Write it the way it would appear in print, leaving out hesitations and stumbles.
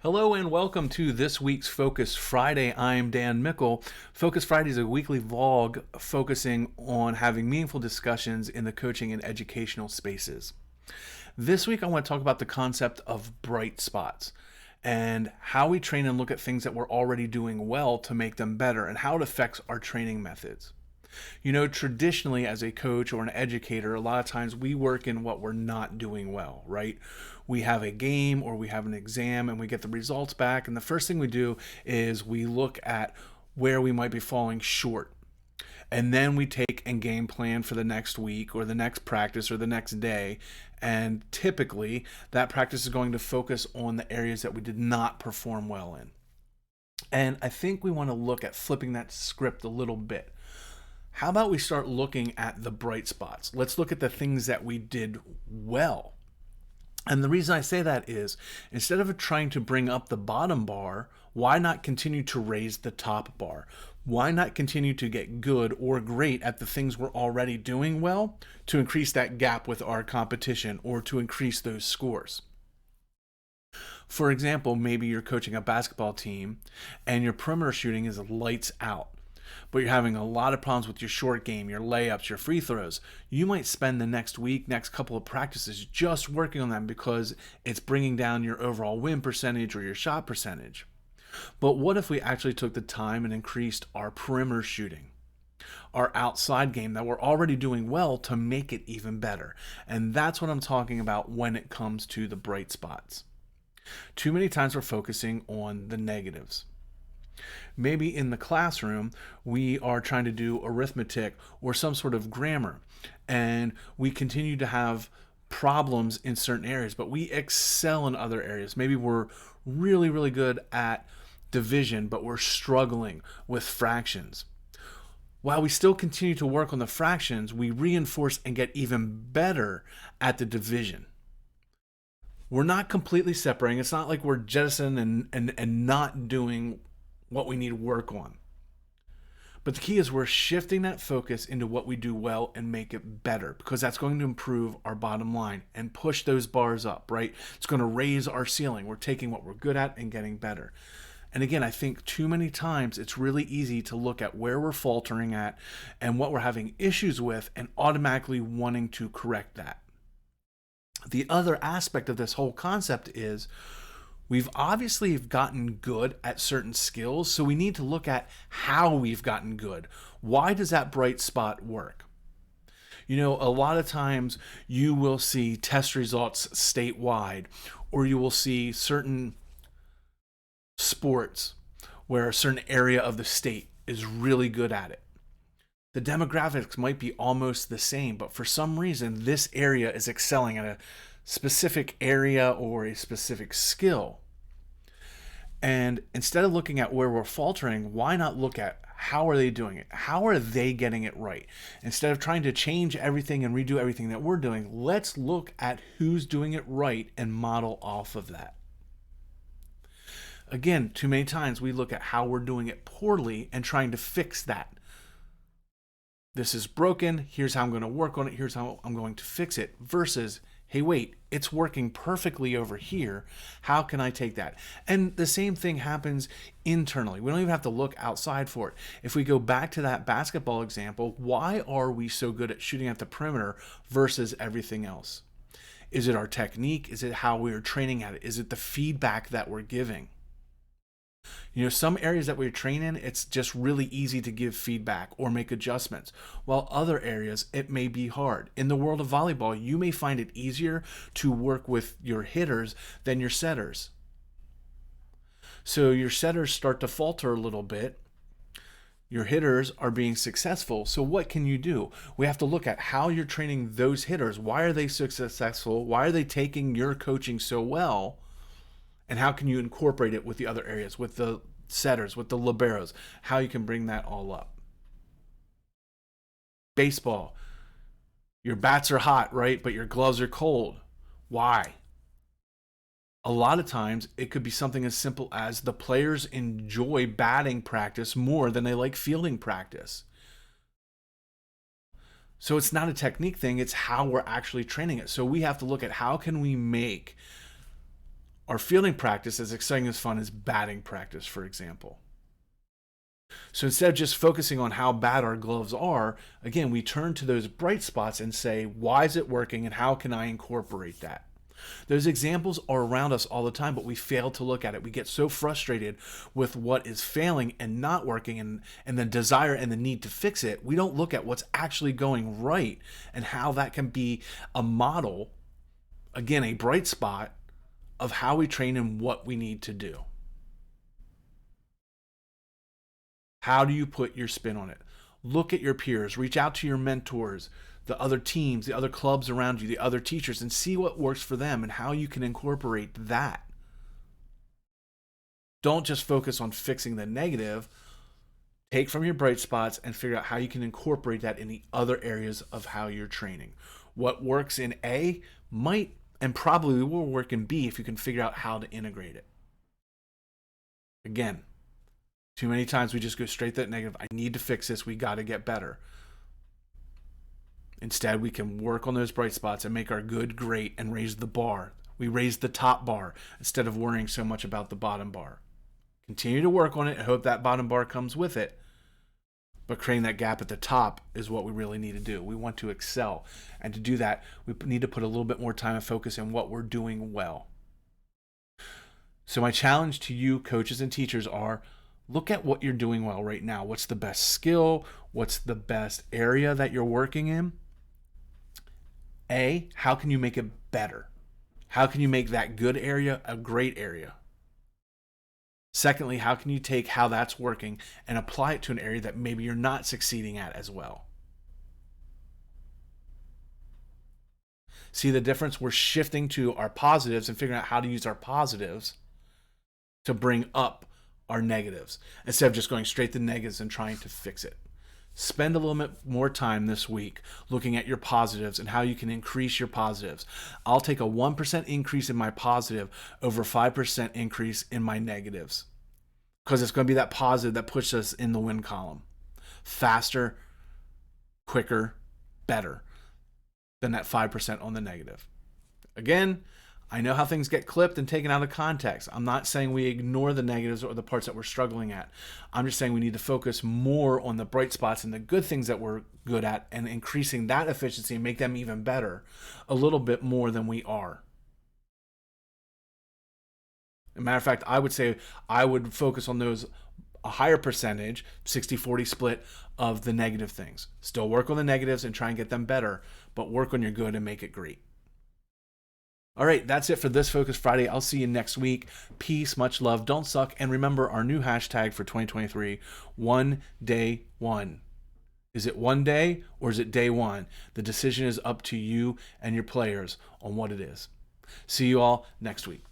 Hello and welcome to this week's Focus Friday. I'm Dan Mickle. Focus Friday is a weekly vlog focusing on having meaningful discussions in the coaching and educational spaces. This week I want to talk about the concept of bright spots and how we train and look at things that we're already doing well to make them better and how it affects our training methods. You know, traditionally as a coach or an educator, a lot of times we work in what we're not doing well, right? We have a game or we have an exam and we get the results back. And the first thing we do is we look at where we might be falling short. And then we take and game plan for the next week or the next practice or the next day. And typically that practice is going to focus on the areas that we did not perform well in. And I think we want to look at flipping that script a little bit. How about we start looking at the bright spots? Let's look at the things that we did well. And the reason I say that is, instead of trying to bring up the bottom bar, why not continue to raise the top bar? Why not continue to get good or great at the things we're already doing well to increase that gap with our competition or to increase those scores? For example, maybe you're coaching a basketball team and your perimeter shooting is lights out, but you're having a lot of problems with your short game, your layups, your free throws. You might spend the next week, next couple of practices just working on them because it's bringing down your overall win percentage or your shot percentage. But what if we actually took the time and increased our perimeter shooting, our outside game that we're already doing well to make it even better? And that's what I'm talking about when it comes to the bright spots. Too many times we're focusing on the negatives. Maybe in the classroom, we are trying to do arithmetic or some sort of grammar, and we continue to have problems in certain areas, but we excel in other areas. Maybe we're really, really good at division, but we're struggling with fractions. While we still continue to work on the fractions, we reinforce and get even better at the division. We're not completely separating. It's not like we're jettisoning and not doing what we need to work on. But the key is we're shifting that focus into what we do well and make it better, because that's going to improve our bottom line and push those bars up, right? It's going to raise our ceiling. We're taking what we're good at and getting better. And again, I think too many times it's really easy to look at where we're faltering at and what we're having issues with and automatically wanting to correct that. The other aspect of this whole concept is we've obviously gotten good at certain skills, so we need to look at how we've gotten good. Why does that bright spot work? You know, a lot of times you will see test results statewide, or you will see certain sports where a certain area of the state is really good at it. The demographics might be almost the same, but for some reason, this area is excelling at a specific area or a specific skill. And instead of looking at where we're faltering, why not look at how are they doing it? How are they getting it right? Instead of trying to change everything and redo everything that we're doing, let's look at who's doing it right and model off of that. Again, too many times we look at how we're doing it poorly and trying to fix that. This is broken, here's how I'm going to work on it, here's how I'm going to fix it, versus, hey, wait, it's working perfectly over here. How can I take that? And the same thing happens internally. We don't even have to look outside for it. If we go back to that basketball example, why are we so good at shooting at the perimeter versus everything else? Is it our technique? Is it how we are training at it? Is it the feedback that we're giving? You know, some areas that we train in, it's just really easy to give feedback or make adjustments, while other areas, it may be hard. In the world of volleyball, you may find it easier to work with your hitters than your setters. So your setters start to falter a little bit. Your hitters are being successful. So what can you do? We have to look at how you're training those hitters. Why are they so successful? Why are they taking your coaching so well? And how can you incorporate it with the other areas, with the setters, with the liberos, how you can bring that all up. Baseball, your bats are hot, right? But your gloves are cold. Why? A lot of times it could be something as simple as the players enjoy batting practice more than they like fielding practice. So it's not a technique thing, it's how we're actually training it. So we have to look at how can we make our fielding practice as exciting as fun as batting practice, for example. So instead of just focusing on how bad our gloves are, again, we turn to those bright spots and say, why is it working and how can I incorporate that? Those examples are around us all the time, but we fail to look at it. We get so frustrated with what is failing and not working and the desire and the need to fix it. We don't look at what's actually going right and how that can be a model, again, a bright spot of how we train and what we need to do. How do you put your spin on it? Look at your peers, reach out to your mentors, the other teams, the other clubs around you, the other teachers, and see what works for them and how you can incorporate that. Don't just focus on fixing the negative. Take from your bright spots and figure out how you can incorporate that in the other areas of how you're training. What works in A might and probably will work in B if you can figure out how to integrate it. Again, too many times we just go straight to that negative. I need to fix this. We got to get better. Instead, we can work on those bright spots and make our good great and raise the bar. We raise the top bar instead of worrying so much about the bottom bar. Continue to work on it and hope that bottom bar comes with it. But creating that gap at the top is what we really need to do. We want to excel. And to do that, we need to put a little bit more time and focus in what we're doing well. So my challenge to you, coaches and teachers, are look at what you're doing well right now. What's the best skill? What's the best area that you're working in? A, how can you make it better? How can you make that good area a great area? Secondly, how can you take how that's working and apply it to an area that maybe you're not succeeding at as well? See the difference? We're shifting to our positives and figuring out how to use our positives to bring up our negatives instead of just going straight to negatives and trying to fix it. Spend a little bit more time this week looking at your positives and how you can increase your positives. I'll take a 1% increase in my positive over 5% increase in my negatives because it's going to be that positive that pushes us in the win column. Faster, quicker, better than that 5% on the negative. Again, I know how things get clipped and taken out of context. I'm not saying we ignore the negatives or the parts that we're struggling at. I'm just saying we need to focus more on the bright spots and the good things that we're good at and increasing that efficiency and make them even better a little bit more than we are. As a matter of fact, I would say I would focus on those a higher percentage, 60-40 split of the negative things. Still work on the negatives and try and get them better, but work on your good and make it great. All right, that's it for this Focus Friday. I'll see you next week. Peace, much love, don't suck. And remember our new hashtag for 2023, One Day One. Is it one day or is it day one? The decision is up to you and your players on what it is. See you all next week.